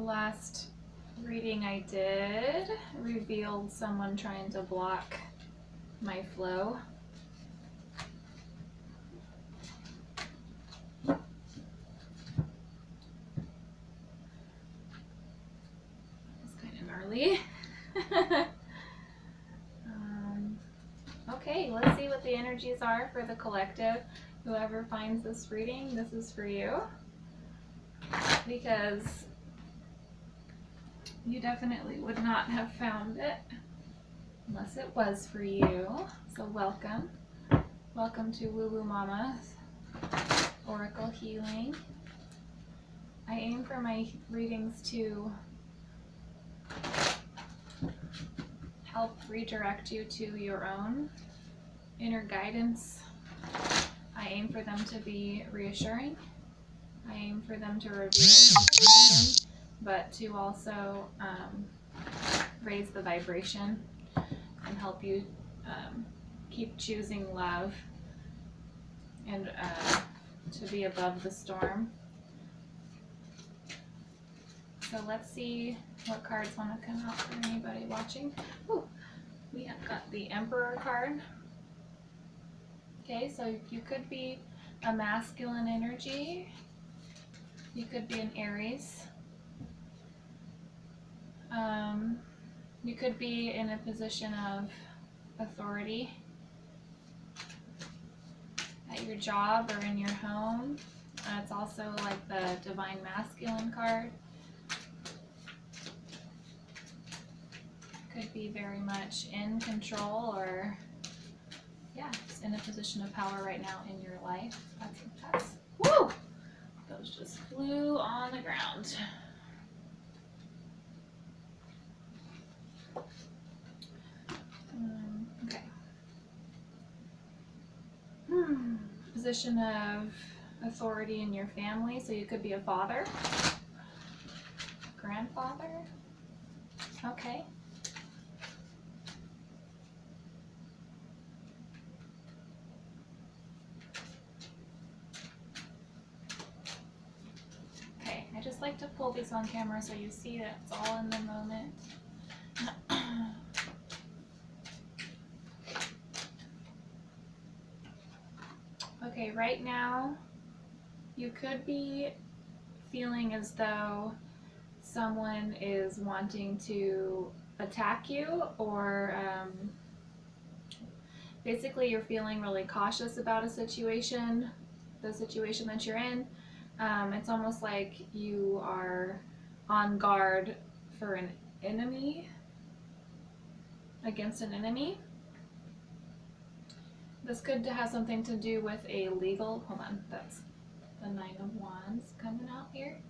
last reading I did revealed someone trying to block my flow. It's kind of gnarly. Okay, let's see what the energies are for the collective. Whoever finds this reading, this is for you. Because you definitely would not have found it unless it was for you. So welcome. Welcome to Woo Woo Mama's Oracle Healing. I aim for my readings to help redirect you to your own inner guidance. I aim for them to be reassuring. I aim for them to reveal information, but to also raise the vibration and help you keep choosing love and to be above the storm. So let's see what cards want to come out for anybody watching. Ooh, we have got the Emperor card. Okay, so you could be a masculine energy. You could be an Aries. You could be in a position of authority at your job or in your home. It's also like the Divine Masculine card. Could be very much in control or, yeah, just in a position of power right now in your life. That's woo! Those just flew on the ground. Okay. Position of authority in your family. So you could be a father, grandfather. Okay. I just like to pull these on camera so you see that it's all in the moment. Okay, right now you could be feeling as though someone is wanting to attack you, or basically you're feeling really cautious about a situation, the situation that you're in. It's almost like you are on guard for an enemy, against an enemy. This could have something to do with a legal, hold on, that's the Nine of Wands coming out here.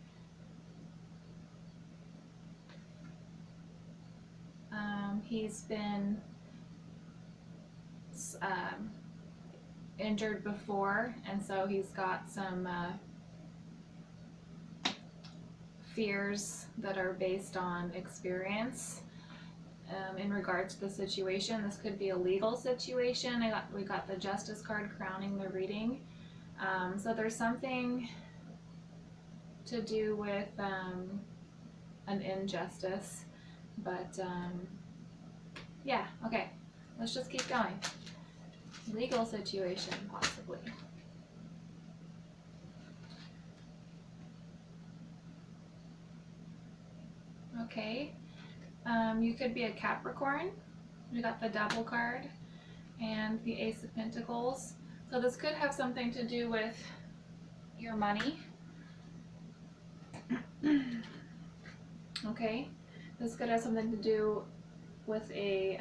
He's been injured before, and so he's got some fears that are based on experience in regards to the situation. This could be a legal situation. We got the Justice card crowning the reading. So there's something to do with an injustice, but yeah, okay, let's just keep going. Legal situation, possibly. Okay, you could be a Capricorn. We got the Devil card and the Ace of Pentacles. So this could have something to do with your money. Okay, this could have something to do with a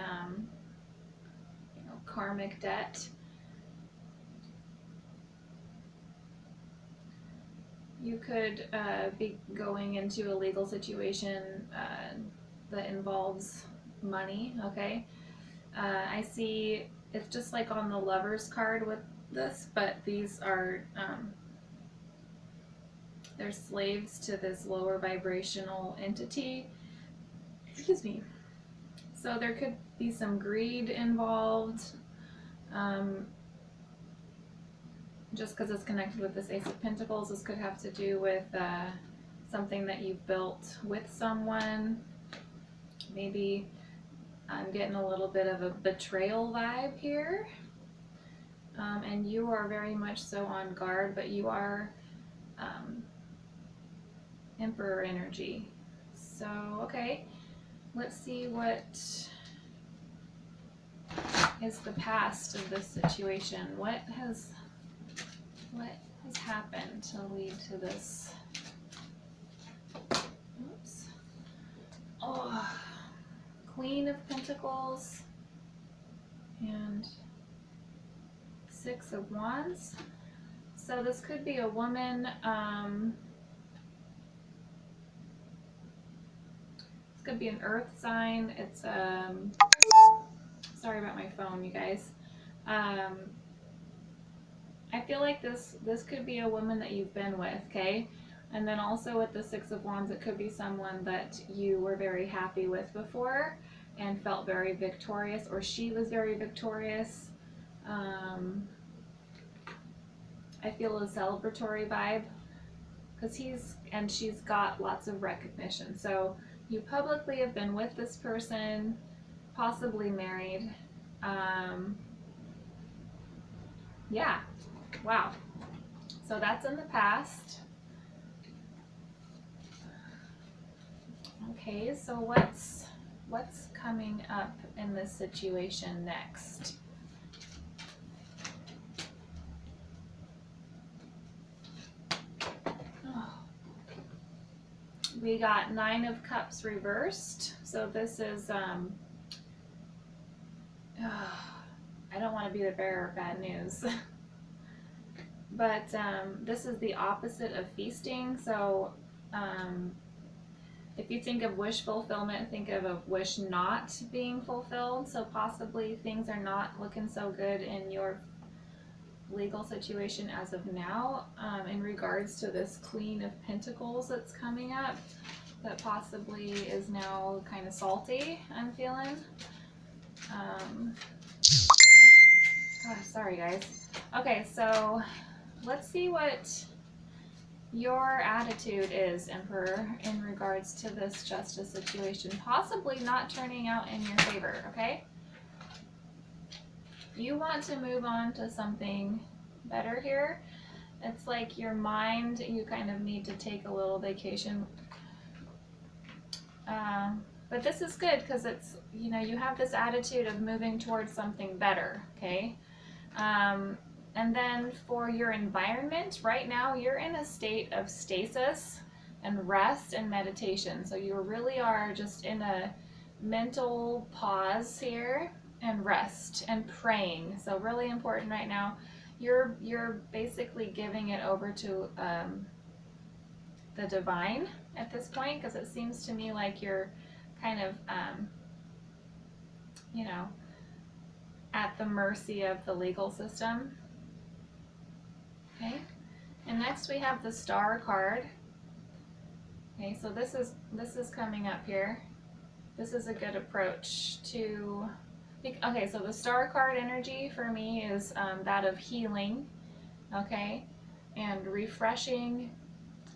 karmic debt. You could be going into a legal situation that involves money, okay? I see it's just like on the Lovers card with this, but these are, they're slaves to this lower vibrational entity. Excuse me. So there could be some greed involved. Just because it's connected with this Ace of Pentacles, this could have to do with something that you've built with someone. Maybe I'm getting a little bit of a betrayal vibe here. And you are very much so on guard, but you are Emperor energy. So, okay, let's see what is the past of this situation. What has happened to lead to this? Oops. Oh, Queen of Pentacles and Six of Wands. So this could be a woman. This could be an earth sign. It's sorry about my phone, you guys. I feel like this could be a woman that you've been with, okay? And then also with the Six of Wands, it could be someone that you were very happy with before and felt very victorious, or she was very victorious. I feel a celebratory vibe because she's got lots of recognition. So you publicly have been with this person, possibly married. Yeah, wow. So that's in the past. Okay, so what's coming up in this situation next? We got Nine of Cups reversed. So this is, I don't want to be the bearer of bad news. But this is the opposite of feasting. So if you think of wish fulfillment, think of a wish not being fulfilled. So possibly things are not looking so good in your legal situation as of now, in regards to this Queen of Pentacles that's coming up, that possibly is now kind of salty, I'm feeling. Okay. Oh, sorry guys. Okay, so let's see what your attitude is, Emperor, in regards to this justice situation, possibly not turning out in your favor, okay? You want to move on to something better here. It's like your mind, you kind of need to take a little vacation. But this is good because it's, you know, you have this attitude of moving towards something better, okay? And then for your environment, right now you're in a state of stasis and rest and meditation. So you really are just in a mental pause here and rest and praying. So really important right now. You're basically giving it over to the divine at this point, because it seems to me like you're kind of you know, at the mercy of the legal system. Okay, and next we have the Star card. Okay, so this is coming up here. This is a good approach to. Okay, so the Star card energy for me is that of healing, okay, and refreshing,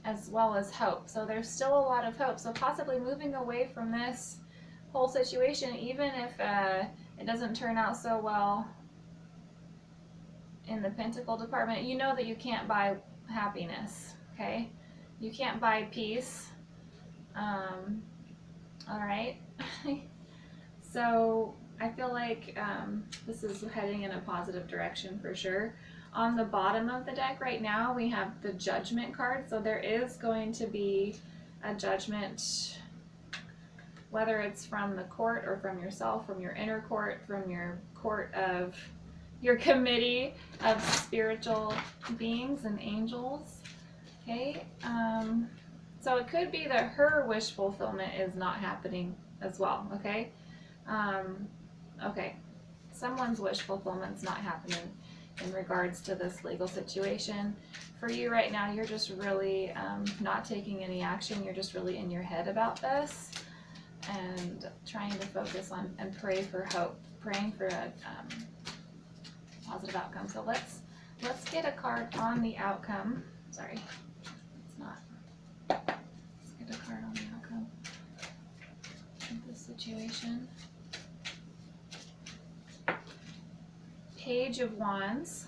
as well as hope. So there's still a lot of hope. So possibly moving away from this whole situation, even if it doesn't turn out so well in the Pentacle department, you know that you can't buy happiness, okay? You can't buy peace. All right. So I feel like this is heading in a positive direction for sure. On the bottom of the deck right now, we have the Judgment card. So there is going to be a judgment, whether it's from the court or from yourself, from your inner court, from your court of your committee of spiritual beings and angels. Okay. So it could be that her wish fulfillment is not happening as well. Okay. Okay. Someone's wish fulfillment's not happening in regards to this legal situation. For you right now, you're just really not taking any action. You're just really in your head about this and trying to focus on and pray for hope, praying for a positive outcome. So let's get a card on the outcome. Sorry, it's not. a card on the outcome of this situation. Page of Wands.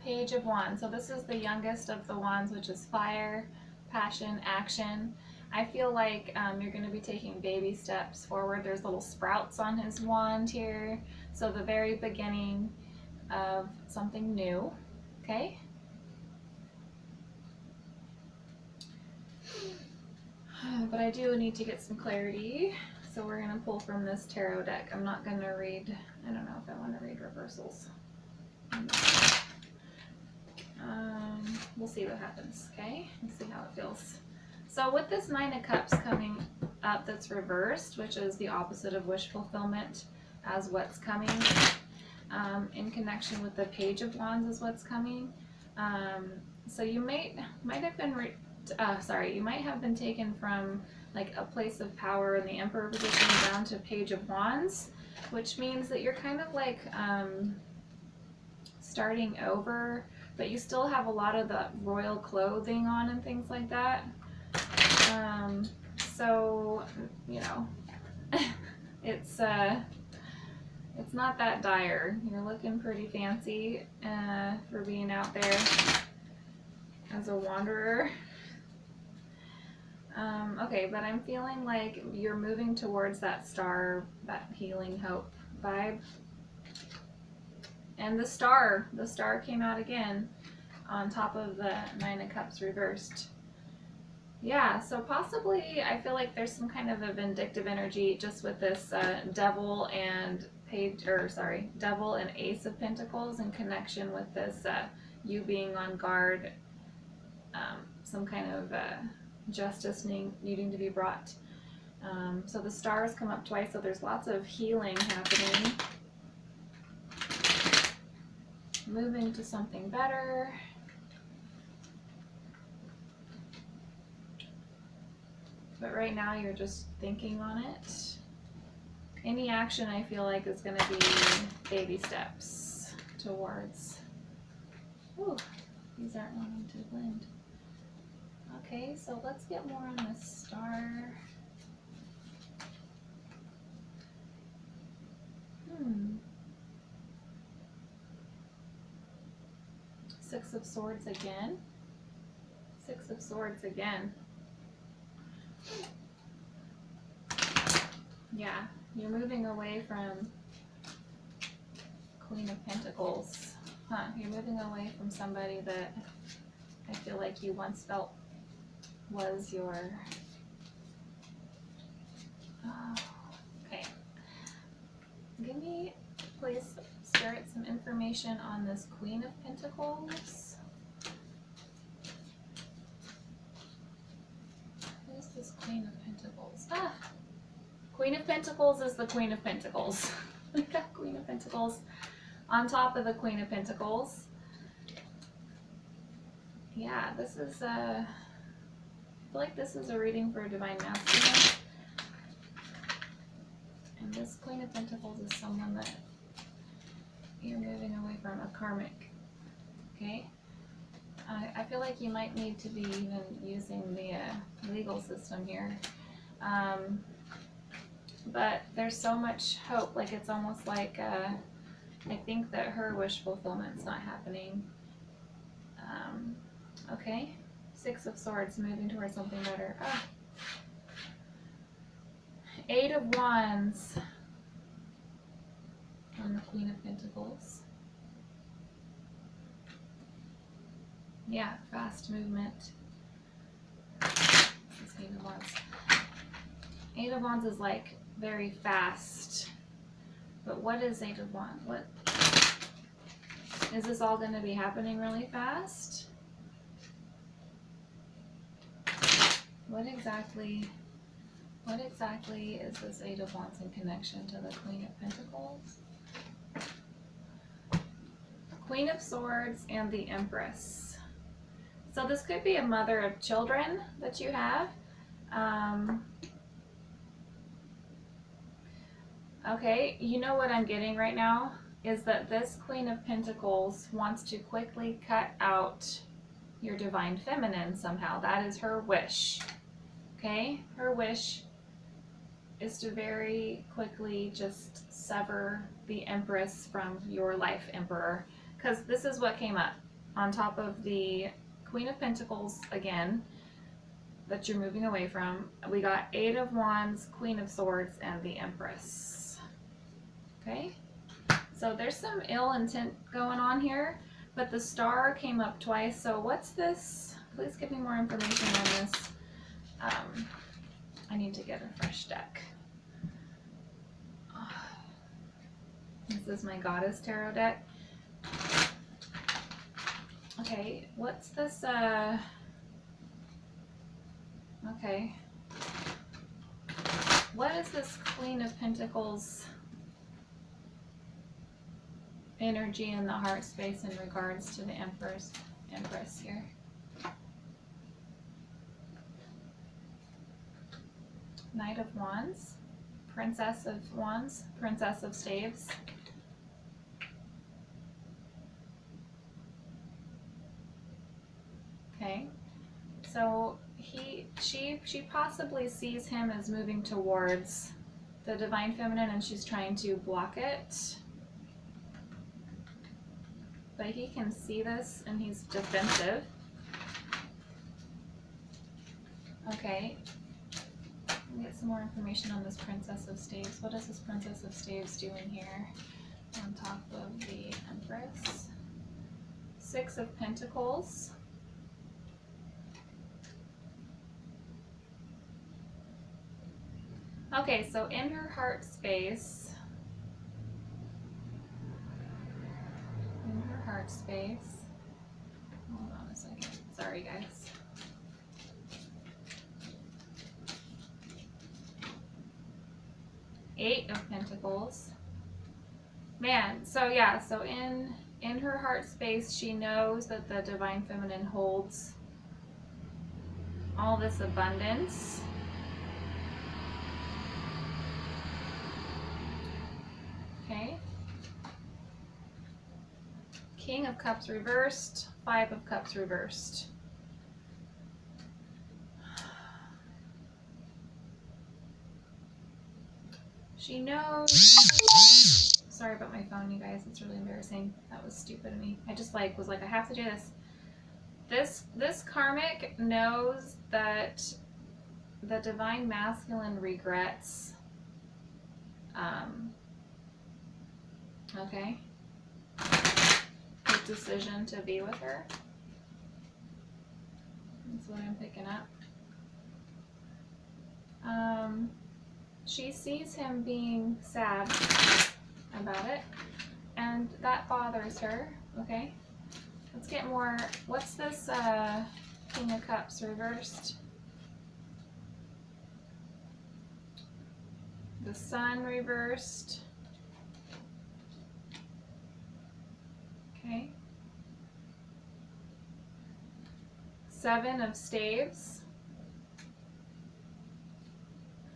Page of Wands. So this is the youngest of the wands, which is fire, passion, action. I feel like you're going to be taking baby steps forward. There's little sprouts on his wand here. So the very beginning of something new. Okay? But I do need to get some clarity. So we're going to pull from this tarot deck. I'm not going to read, I don't know if I want to read reversals. We'll see what happens, okay? We'll see how it feels. So with this Nine of Cups coming up that's reversed, which is the opposite of wish fulfillment as what's coming, in connection with the Page of Wands is what's coming. So you might have been, you might have been taken from like a place of power in the Emperor position down to Page of Wands, which means that you're kind of like starting over, but you still have a lot of the royal clothing on and things like that. So, you know, it's not that dire. You're looking pretty fancy for being out there as a wanderer. Okay, but I'm feeling like you're moving towards that star, that healing hope vibe. And the star came out again on top of the Nine of Cups reversed. Yeah, so possibly I feel like there's some kind of a vindictive energy just with this Devil and Devil and Ace of Pentacles in connection with this you being on guard, some kind of justice needing to be brought. So the stars come up twice, so there's lots of healing happening. Moving to something better. But right now you're just thinking on it. Any action I feel like is going to be baby steps towards. Ooh, these aren't wanting to blend. Okay, so let's get more on the star. Six of Swords again. Six of Swords again. Yeah, you're moving away from Queen of Pentacles. You're moving away from somebody that I feel like you once felt was your... Oh, okay. Give me, please, Spirit, some information on this Queen of Pentacles. Who is this Queen of Pentacles? Queen of Pentacles is the Queen of Pentacles. We got Queen of Pentacles on top of the Queen of Pentacles. Yeah, this is I feel like this is a reading for a Divine Masculine. And this Queen of Pentacles is someone that you're moving away from, a karmic. Okay? I feel like you might need to be even using the legal system here. But there's so much hope, like it's almost like I think that her wish fulfillment's not happening. Okay, Six of Swords, moving towards something better. Eight of Wands on the Queen of Pentacles. Yeah, fast movement. This is Eight of Wands. Eight of Wands is like very fast. But what is Eight of Wands? What is this all going to be happening really fast? What exactly is this Eight of Wands in connection to the Queen of Pentacles? Queen of Swords and the Empress. So this could be a mother of children that you have. Okay, you know what I'm getting right now is that this Queen of Pentacles wants to quickly cut out your divine feminine somehow. That is her wish. Okay? Her wish is to very quickly just sever the Empress from your life Emperor. Because this is what came up on top of the Queen of Pentacles again that you're moving away from. We got 8 of Wands, Queen of Swords, and the Empress. Okay? So there's some ill intent going on here, but the Star came up twice. So what's this? Please give me more information on this. I need to get a fresh deck. This is my Goddess Tarot deck. Okay, what's this? Okay. What is this Queen of Pentacles energy in the heart space in regards to the Empress here? Knight of Wands, Princess of Wands, Princess of Staves. Okay, so she possibly sees him as moving towards the divine feminine, and she's trying to block it. But he can see this, and he's defensive. Okay. Let me get some more information on this Princess of Staves. What is this Princess of Staves doing here on top of the Empress? 6 of Pentacles. Okay, so in her heart space, hold on a second, sorry guys. Eight of Pentacles. Man, so yeah, so in her heart space, she knows that the divine feminine holds all this abundance. Okay. King of Cups reversed, 5 of Cups reversed. She knows. Sorry about my phone, you guys. It's really embarrassing. That was stupid of me. I just was like, I have to do this. This karmic knows that the divine masculine regrets. Okay. His decision to be with her. That's what I'm picking up. She sees him being sad about it, and that bothers her. Okay, let's get more. What's this King of Cups reversed? The Sun reversed. Okay. 7 of Staves.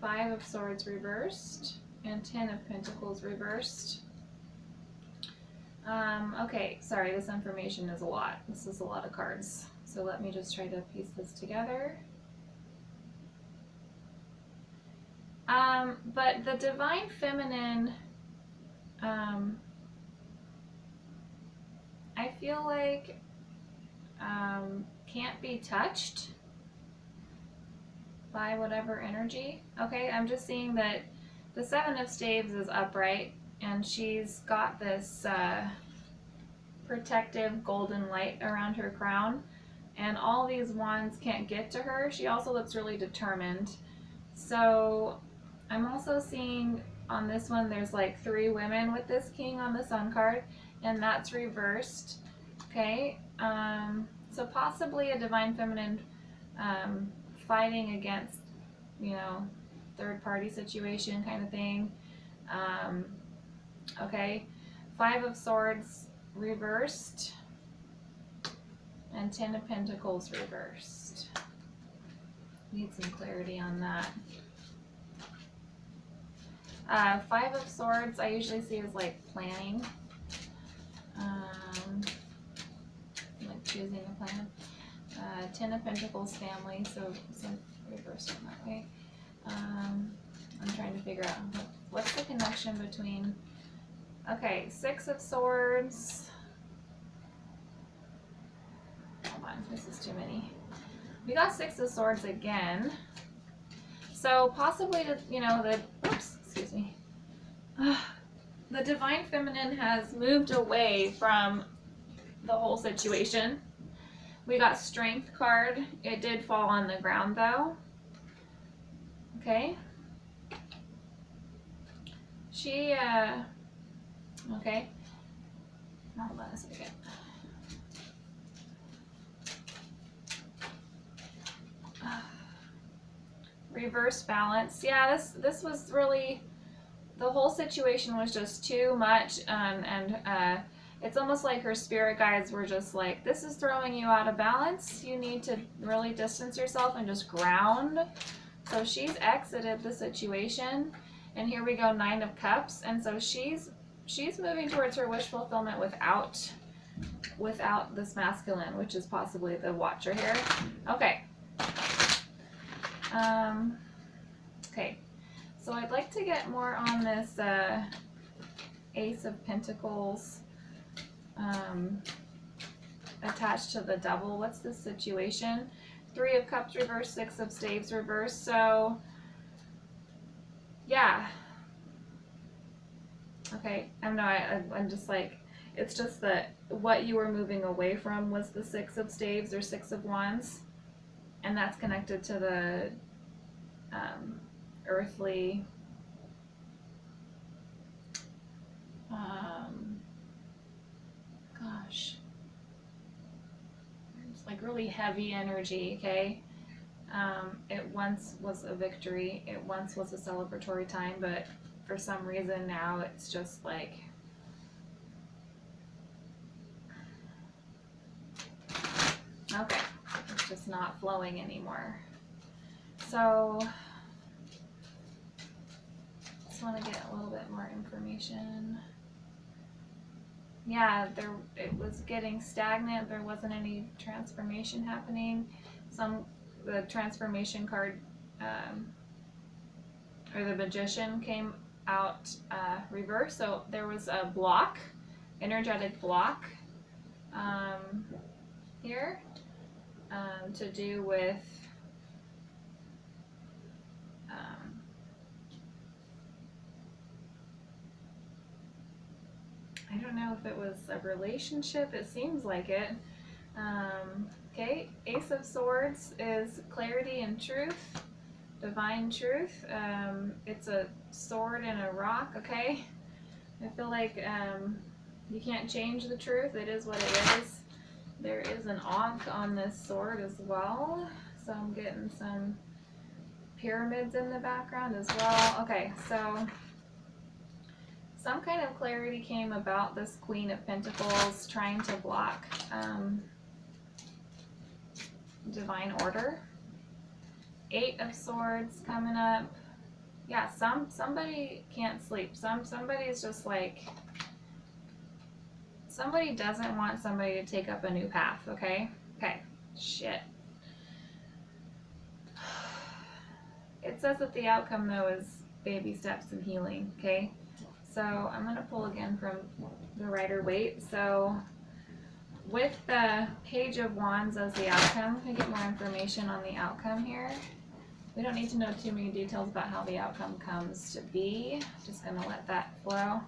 5 of Swords reversed, and 10 of Pentacles reversed. Okay, sorry, this information is a lot. This is a lot of cards. So let me just try to piece this together. But the divine feminine, I feel like can't be touched by whatever energy. Okay, I'm just seeing that the 7 of Staves is upright, and she's got this protective golden light around her crown, and all these wands can't get to her. She also looks really determined. So I'm also seeing on this one there's like 3 women with this king on the Sun card, and that's reversed. Okay, so possibly a divine feminine fighting against, third party situation kind of thing. Okay, 5 of Swords reversed, and 10 of Pentacles reversed. Need some clarity on that. 5 of Swords I usually see as like planning, like choosing a plan. Ten of Pentacles family, so reversed in that way. I'm trying to figure out what's the connection between, okay, Six of Swords. Hold on, this is too many. We got Six of Swords again. So possibly, you know, oops, excuse me. The Divine Feminine has moved away from the whole situation. We got Strength card. It did fall on the ground though. Okay. She, okay. Hold on a second. Reverse balance. Yeah, this was really, the whole situation was just too much, and it's almost like her spirit guides were just like, this is throwing you out of balance. You need to really distance yourself and just ground. So she's exited the situation, and here we go, Nine of Cups, and so she's moving towards her wish fulfillment without this masculine, which is possibly the Watcher here. Okay. Okay, so I'd like to get more on this Ace of Pentacles attached to the Devil. What's the situation? Three of Cups reverse, Six of Staves reverse. So, yeah. Okay, I'm just like, it's just that what you were moving away from was the Six of Staves or Six of Wands. And that's connected to the earthly, gosh, it's like really heavy energy, okay? It once was a victory, it once was a celebratory time, but for some reason now it's just like, okay, it's just not flowing anymore. So, just want to get a little bit more information. Yeah, it was getting stagnant. There wasn't any transformation happening. The transformation card, or the Magician came out reverse. So there was a block, energetic block here to do with I don't know if it was a relationship. It seems like it. Okay, Ace of Swords is clarity and truth, divine truth. It's a sword and a rock, okay? I feel like you can't change the truth. It is what it is. There is an Ankh on this sword as well. So I'm getting some pyramids in the background as well. Okay, so some kind of clarity came about this Queen of Pentacles trying to block divine order. Eight of Swords coming up. Yeah, somebody can't sleep. Somebody's just like, somebody doesn't want somebody to take up a new path, okay? Okay, shit. It says that the outcome though is baby steps and healing, okay? So I'm going to pull again from the Rider-Waite. So with the Page of Wands as the outcome, can I get more information on the outcome here? We don't need to know too many details about how the outcome comes to be. Just going to let that flow.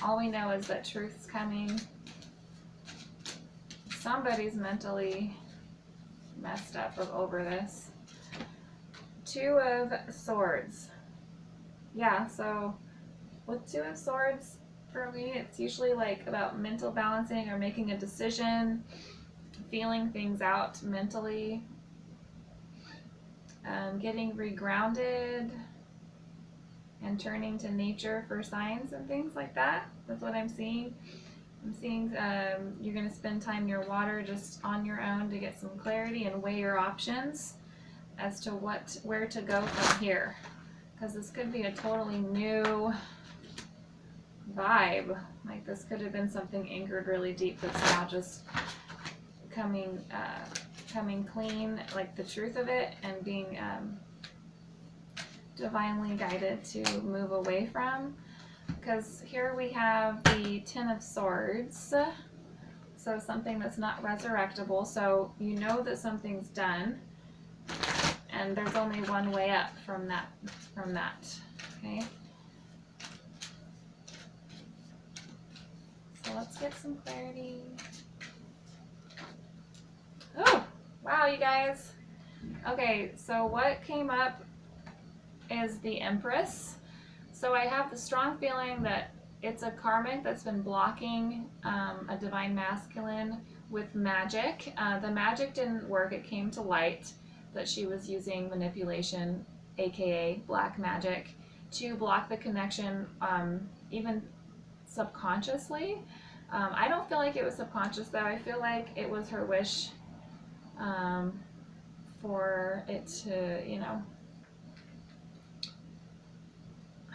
All we know is that truth's coming. Somebody's mentally messed up over this. Two of Swords. Yeah, so with Two of Swords, for me, it's usually like about mental balancing or making a decision, feeling things out mentally, getting regrounded, and turning to nature for signs and things like that. That's what I'm seeing. I'm seeing you're going to spend time near water just on your own to get some clarity and weigh your options as to where to go from here. Because this could be a totally new vibe. Like this could have been something anchored really deep that's now just coming coming clean, like the truth of it, and being divinely guided to move away from. Because here we have the Ten of Swords, so something that's not resurrectable. So you know that something's done, and there's only one way up from that. Okay. So let's get some clarity. Oh, wow, you guys. Okay, so what came up is the Empress. So I have the strong feeling that it's a karmic that's been blocking a divine masculine with magic. The magic didn't work. It came to light that she was using manipulation, aka black magic, to block the connection, even subconsciously. I don't feel like it was subconscious though. I feel like it was her wish for it to, you know,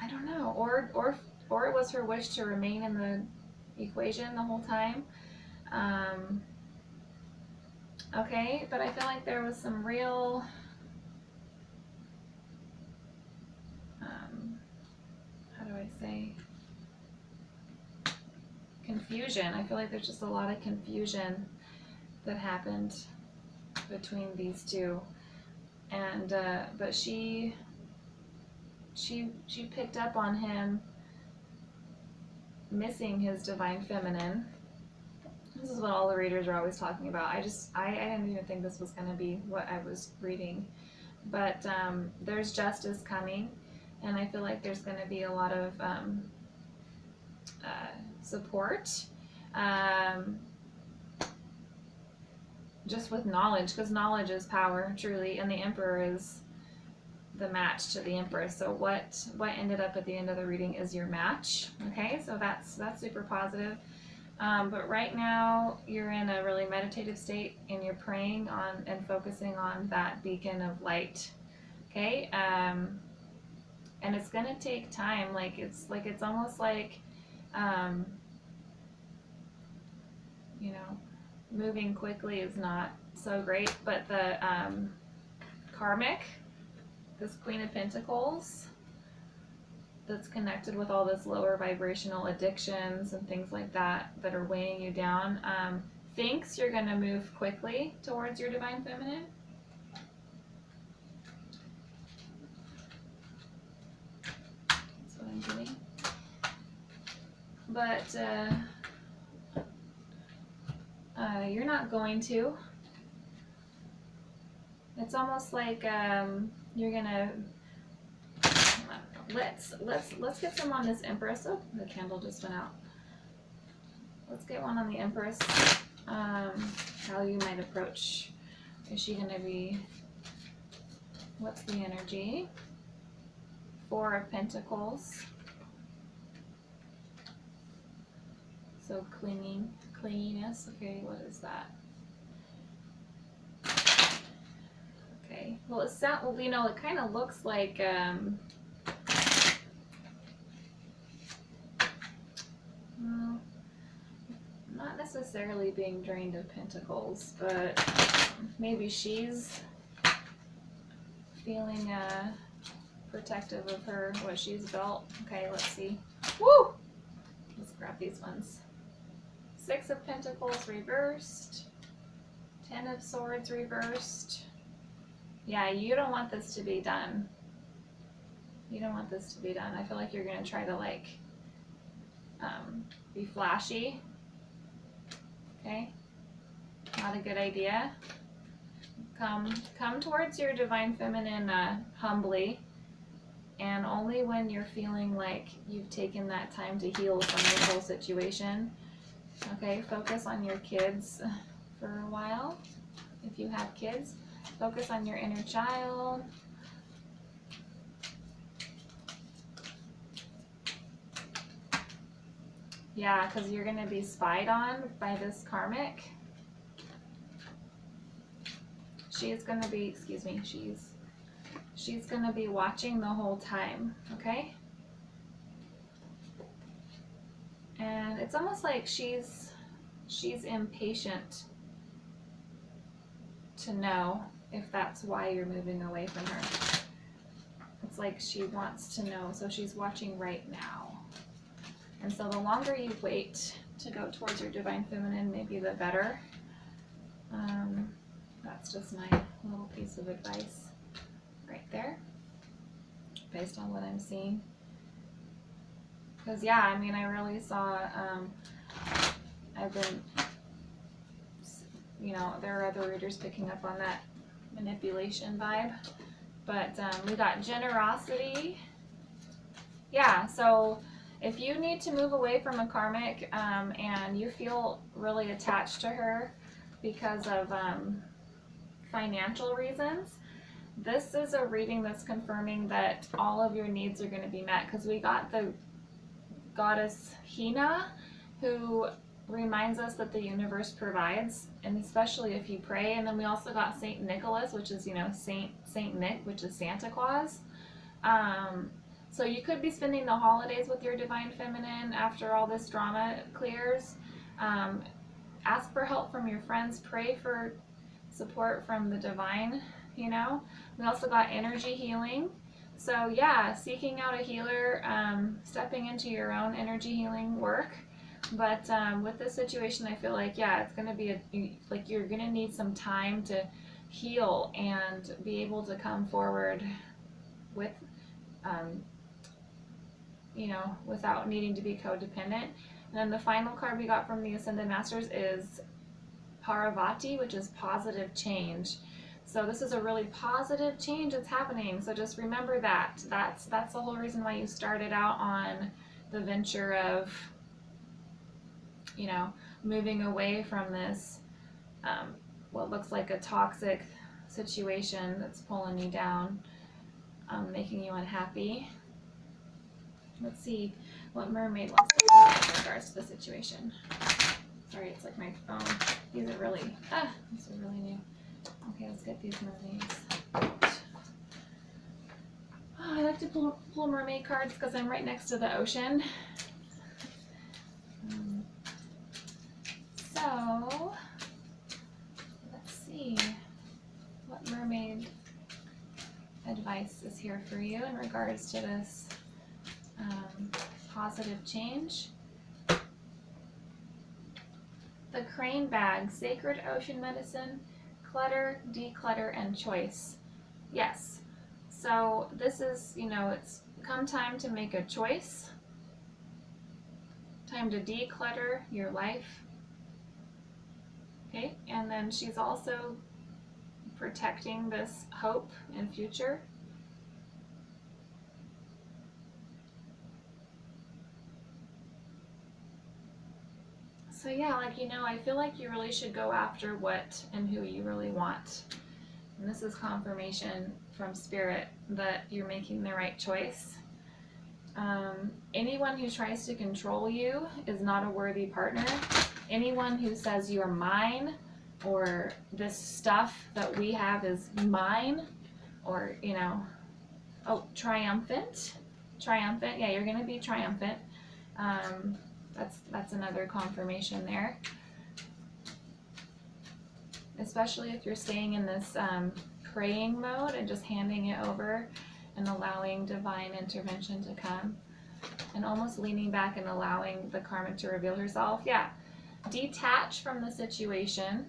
I don't know, or it was her wish to remain in the equation the whole time. Okay, but I feel like there was some real how do I say, confusion. I feel like there's just a lot of confusion that happened between these two, and but she picked up on him missing his divine feminine. This is what all the readers are always talking about. I didn't even think this was going to be what I was reading, but there's justice coming, and I feel like there's going to be a lot of support, just with knowledge, because knowledge is power, truly, and the Emperor is the match to the Empress. So what ended up at the end of the reading is your match. Okay, so that's super positive. But right now you're in a really meditative state, and you're praying on and focusing on that beacon of light. Okay, and it's gonna take time. It's almost like you know, moving quickly is not so great. But the karmic, this Queen of Pentacles, that's connected with all this lower vibrational addictions and things like that that are weighing you down, thinks you're going to move quickly towards your divine feminine. That's what I'm getting. But you're not going to. It's almost like you're gonna. Let's get some on this Empress. Oh, the candle just went out. Let's get one on the Empress. How you might approach. Is she gonna be? What's the energy? Four of Pentacles. So clinginess. Okay, what is that? Okay. Well, you know, it kind of looks like not necessarily being drained of pentacles, but maybe she's feeling protective of what she's built. Okay, let's see. Woo! Let's grab these ones. Six of Pentacles reversed. 10 of Swords reversed. Yeah, you don't want this to be done. You don't want this to be done. I feel like you're going to try to be flashy. Okay? Not a good idea. Come towards your divine feminine humbly, and only when you're feeling like you've taken that time to heal from this whole situation. Okay, focus on your kids for a while. If you have kids, focus on your inner child. Yeah, because you're going to be spied on by this karmic. She's going to be, excuse me, she's going to be watching the whole time, okay? And it's almost like she's impatient to know if that's why you're moving away from her. It's like she wants to know, so she's watching right now. And so the longer you wait to go towards your divine feminine, maybe the better. That's just my little piece of advice right there, based on what I'm seeing. Because, yeah, I mean, I really saw, I've been, you know, there are other readers picking up on that manipulation vibe. But we got generosity. Yeah, so if you need to move away from a karmic and you feel really attached to her because of financial reasons, this is a reading that's confirming that all of your needs are going to be met, because we got the goddess Hina, who reminds us that the universe provides, and especially if you pray. And then we also got Saint Nicholas, which is, you know, Saint Nick, which is Santa Claus. So you could be spending the holidays with your divine feminine after all this drama clears. Ask for help from your friends. Pray for support from the divine, you know. We also got energy healing. So yeah, seeking out a healer, stepping into your own energy healing work. But with this situation, I feel like, yeah, it's going to be like you're going to need some time to heal and be able to come forward with, you know, without needing to be codependent. And then the final card we got from the Ascended Masters is Parvati, which is positive change. So this is a really positive change that's happening. So just remember that. That's the whole reason why you started out on the venture of, you know, moving away from this, what looks like a toxic situation that's pulling you down, making you unhappy. Let's see what mermaid wants to know in regards to the situation. Sorry, it's like my phone. These are really new. Okay, let's get these mermaids out. Oh, I like to pull mermaid cards because I'm right next to the ocean. So, let's see what mermaid advice is here for you in regards to this positive change. The crane bag, sacred ocean medicine, clutter, declutter, and choice. Yes. So this is, you know, it's come time to make a choice. Time to declutter your life. Okay, and then she's also protecting this hope and future. So yeah, like, you know, I feel like you really should go after what and who you really want. And this is confirmation from Spirit that you're making the right choice. Anyone who tries to control you is not a worthy partner. Anyone who says you're mine, or this stuff that we have is mine, or, you know, oh, triumphant, yeah, you're going to be triumphant. That's another confirmation there. Especially if you're staying in this praying mode and just handing it over and allowing divine intervention to come, and almost leaning back and allowing the karmic to reveal herself. Yeah, detach from the situation.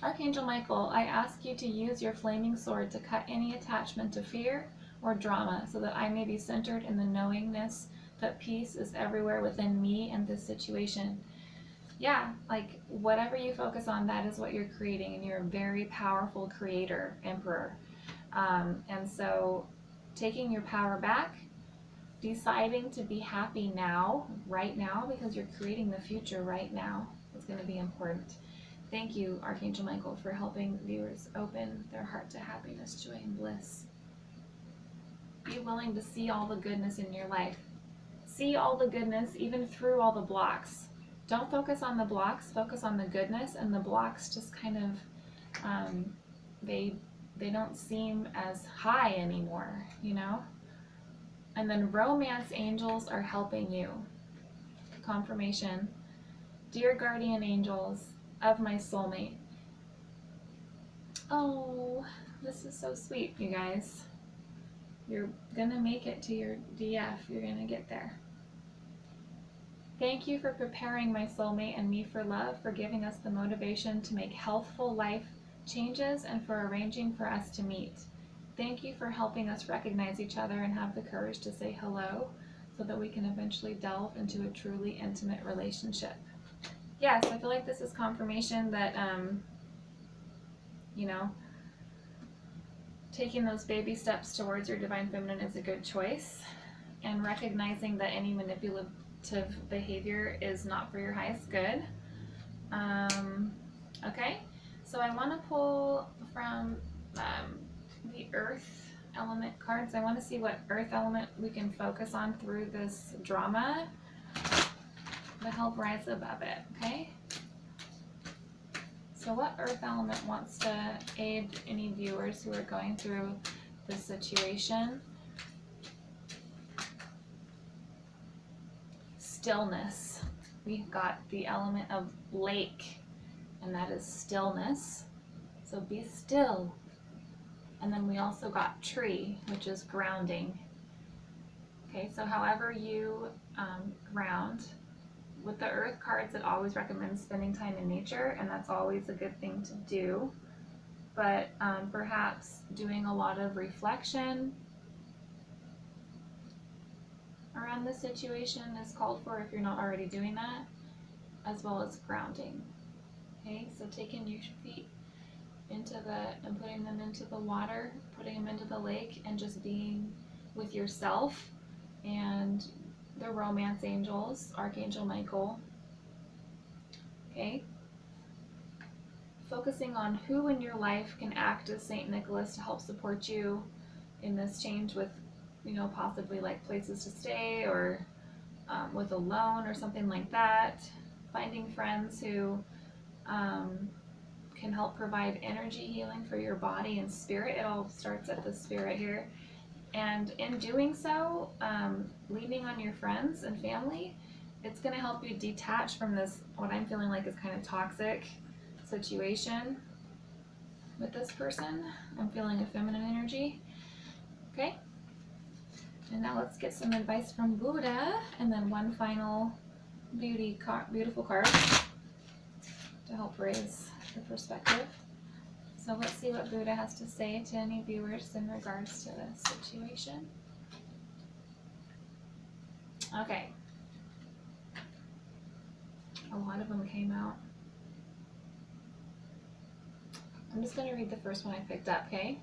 Archangel Michael, I ask you to use your flaming sword to cut any attachment to fear or drama, so that I may be centered in the knowingness that peace is everywhere within me and this situation. Yeah, like whatever you focus on, that is what you're creating, and you're a very powerful creator, emperor. And so taking your power back, deciding to be happy now, right now, because you're creating the future right now, is going to be important. Thank you, Archangel Michael, for helping viewers open their heart to happiness, joy, and bliss. Be willing to see all the goodness in your life. See all the goodness, even through all the blocks. Don't focus on the blocks, focus on the goodness, and the blocks just kind of, they don't seem as high anymore, you know? And then romance angels are helping you. Confirmation. Dear guardian angels of my soulmate, Oh, this is so sweet, you guys. You're gonna make it to your DF. You're gonna get there. Thank you for preparing my soulmate and me for love, for giving us the motivation to make healthful life changes, and for arranging for us to meet. Thank you for helping us recognize each other and have the courage to say hello so that we can eventually delve into a truly intimate relationship. Yes, I feel like this is confirmation that, you know, taking those baby steps towards your divine feminine is a good choice, and recognizing that any manipulative behavior is not for your highest good. Okay, so I want to pull from the earth element cards. I want to see what earth element we can focus on through this drama to help rise above it. Okay, so what earth element wants to aid any viewers who are going through this situation? Stillness. We've got the element of lake, and that is stillness. So be still. And then we also got tree, which is grounding. Okay, so however you ground. With the earth cards, it always recommends spending time in nature, and that's always a good thing to do. But perhaps doing a lot of reflection around this situation is called for if you're not already doing that, as well as grounding. Okay, so taking your feet into and putting them into the water, putting them into the lake, and just being with yourself and the romance angels, Archangel Michael. Okay, focusing on who in your life can act as Saint Nicholas to help support you in this change with, you know, possibly like places to stay, or with a loan or something like that. Finding friends who can help provide energy healing for your body and spirit. It all starts at the spirit here. And in doing so, leaning on your friends and family, it's going to help you detach from this, what I'm feeling like is kind of toxic situation with this person. I'm feeling a feminine energy. Okay? And now let's get some advice from Buddha, and then one final beautiful card to help raise the perspective. So let's see what Buddha has to say to any viewers in regards to this situation. Okay. A lot of them came out. I'm just going to read the first one I picked up, okay?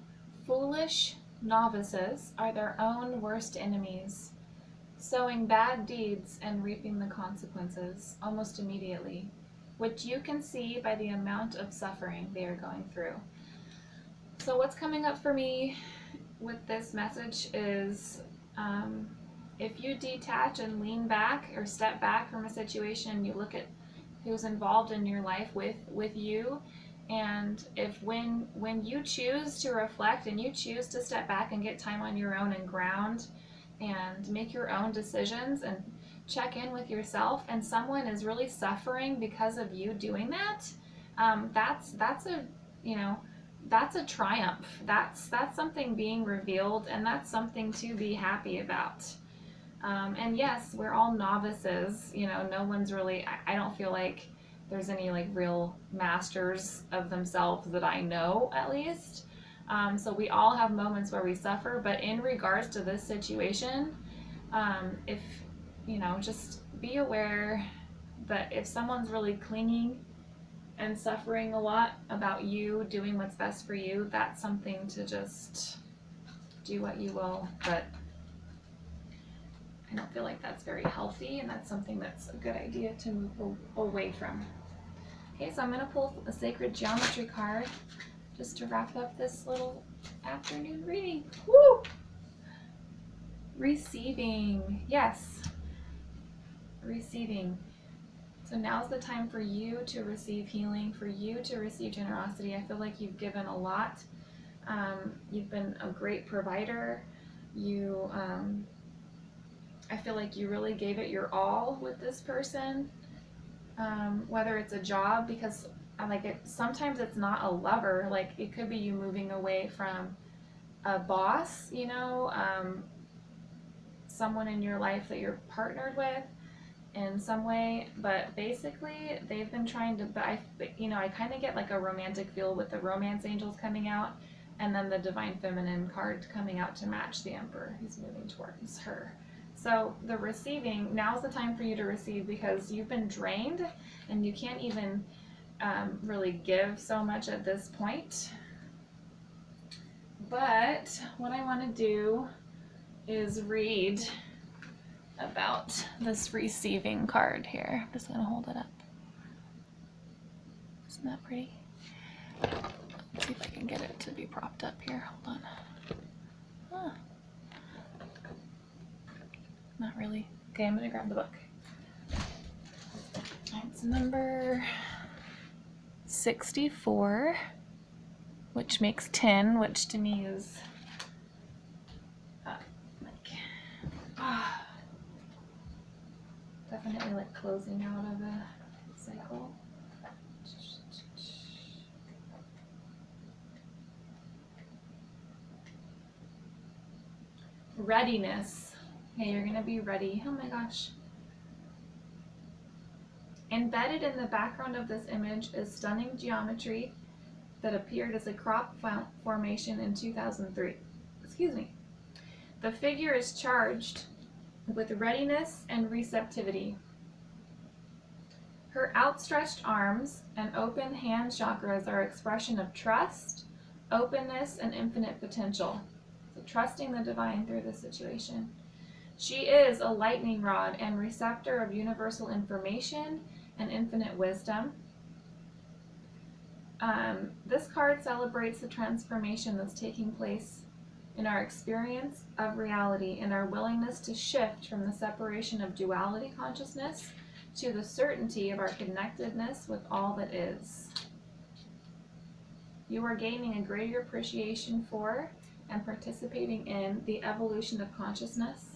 Foolish novices are their own worst enemies, sowing bad deeds and reaping the consequences almost immediately, which you can see by the amount of suffering they are going through. So what's coming up for me with this message is if you detach and lean back or step back from a situation, you look at who's involved in your life with you, and if when you choose to reflect and you choose to step back and get time on your own and ground and make your own decisions and check in with yourself, and someone is really suffering because of you doing that, that's a, you know, that's a triumph. That's something being revealed, and that's something to be happy about. And yes, we're all novices. You know, no one's really, I don't feel like there's any like real masters of themselves that I know, at least. So we all have moments where we suffer, but in regards to this situation, if, you know, just be aware that if someone's really clinging and suffering a lot about you doing what's best for you, that's something to just do what you will, but I don't feel like that's very healthy, and that's something that's a good idea to move away from. Okay, so I'm going to pull a sacred geometry card just to wrap up this little afternoon reading. Woo! Receiving. Yes. Receiving. So now's the time for you to receive healing, for you to receive generosity. I feel like you've given a lot. You've been a great provider. I feel like you really gave it your all with this person. Whether it's a job, because sometimes it's not a lover, like it could be you moving away from a boss, you know, someone in your life that you're partnered with in some way, but basically they've been trying to, I kind of get like a romantic feel with the romance angels coming out, and then the divine feminine card coming out to match the emperor who's moving towards her. So the receiving, now's the time for you to receive, because you've been drained and you can't even really give so much at this point. But what I want to do is read about this receiving card here. I'm just going to hold it up. Isn't that pretty? Let's see if I can get it to be propped up here. Hold on. Huh. Not really. Okay, I'm going to grab the book. It's number 64, which makes 10, which to me is definitely like closing out of a cycle. Readiness. Okay, you're gonna be ready. Oh my gosh. Embedded in the background of this image is stunning geometry that appeared as a crop formation in 2003. Excuse me. The figure is charged with readiness and receptivity. Her outstretched arms and open hand chakras are expression of trust, openness, and infinite potential. So trusting the divine through this situation. She is a lightning rod and receptor of universal information and infinite wisdom. This card celebrates the transformation that's taking place in our experience of reality and our willingness to shift from the separation of duality consciousness to the certainty of our connectedness with all that is. You are gaining a greater appreciation for and participating in the evolution of consciousness.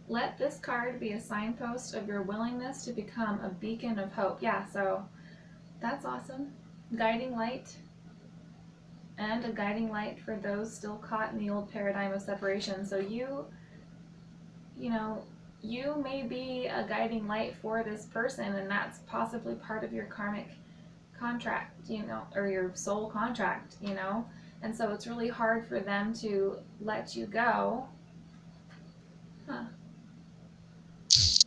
Let this card be a signpost of your willingness to become a beacon of hope. Yeah, so that's awesome. Guiding light. And a guiding light for those still caught in the old paradigm of separation. So you may be a guiding light for this person, and that's possibly part of your karmic contract, or your soul contract, and so it's really hard for them to let you go.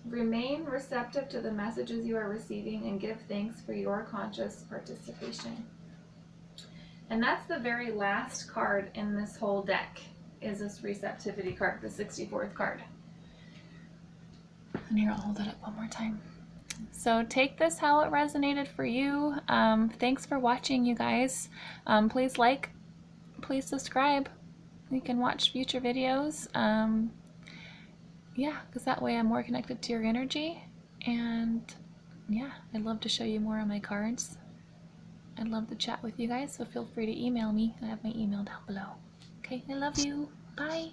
Remain receptive to the messages you are receiving and give thanks for your conscious participation. And that's the very last card in this whole deck, is this receptivity card, the 64th card. And here, I'll hold it up one more time. So take this how it resonated for you. Thanks for watching, you guys. Please like, please subscribe. You can watch future videos. Yeah, because that way I'm more connected to your energy. And yeah, I'd love to show you more of my cards. I'd love to chat with you guys, so feel free to email me. I have my email down below. Okay, I love you. Bye.